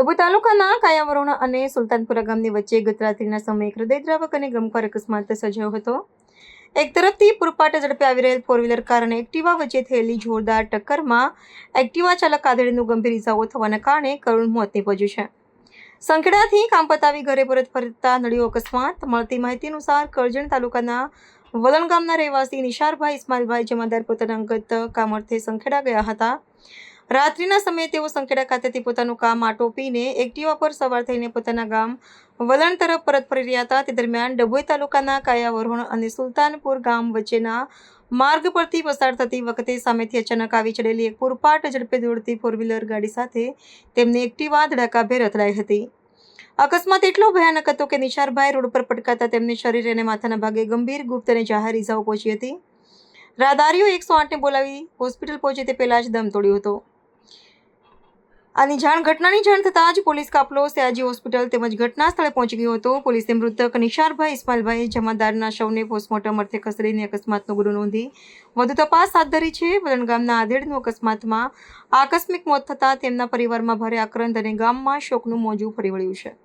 ડભોઈ તાલુકાના કાયાવરોણા અને સુલતાનપુરા ગામની વચ્ચે ગત રાત્રિના સમયે હૃદયદ્રાવક અને ગમખ્વાર અકસ્માત સર્જાયો હતો। એક તરફથી પૂરપાટ ઝડપે આવી રહેલ ફોર વ્હીલર કાર અને એક્ટિવા વચ્ચે થયેલી જોરદાર ટક્કરમાં એક્ટિવા ચાલક આધેડનું ગંભીર ઇજાઓ થવાના કારણે કરુણ મોત નીપજ્યું છે। સંખેડાથી કામ પતાવી ઘરે પરત ફરતા નડ્યો અકસ્માત। મળતી માહિતી અનુસાર કરજણ તાલુકાના વલણ ગામના રહેવાસી નિશારભાઈ ઇસ્માઇલભાઈ જમાદાર પોતાના અંગત કામ અર્થે સંખેડા ગયા હતા। રાત્રિના સમયે તેઓ સંખેડા ખાતેથી પોતાનું કામ આટોપીને એક્ટિવા પર સવાર થઈને પોતાના ગામ વલણ તરફ પરત ફરી રહ્યા હતા। તે દરમિયાન ડભોઈ તાલુકાના કાયાવરોણ અને સુલતાનપુર ગામ વચ્ચેના માર્ગ પરથી પસાર થતી વખતે સામેથી અચાનક આવી ચડેલી એક પૂરપાટ ઝડપે દોડતી ફોર વ્હીલર ગાડી સાથે તેમની એક્ટિવા ધડાકાભેર અથડાઈ હતી। અકસ્માત એટલો ભયાનક હતો કે નિશારભાઈ રોડ પર પટકાતા તેમને શરીર અને માથાના ભાગે ગંભીર ગુપ્ત અને જાહેર ઇજાઓ પહોંચી હતી। રાહદારીઓ 108ને બોલાવી હોસ્પિટલ પહોંચે તે પહેલા જ દમ તોડ્યો હતો। ઘટનાની જાણ થતાં જ પોલીસ કાફલો સયાજી હોસ્પિટલ તેમજ ઘટના સ્થળે પહોંચી ગયો હતો। પોલીસે મૃતક નિશારભાઈ ઇસ્માઇલભાઈ જમાદારના શવને પોસ્ટમોર્ટમ અર્થે ખસેડીને અકસ્માતનો ગુનો નોંધી વધુ તપાસ હાથ ધરી છે। વલણ ગામના આધેડનું અકસ્માતમાં આકસ્મિક મોત થતાં તેમના પરિવારમાં ભારે આક્રંદ અને ગામમાં શોકનું મોજું ફરી વળ્યું છે।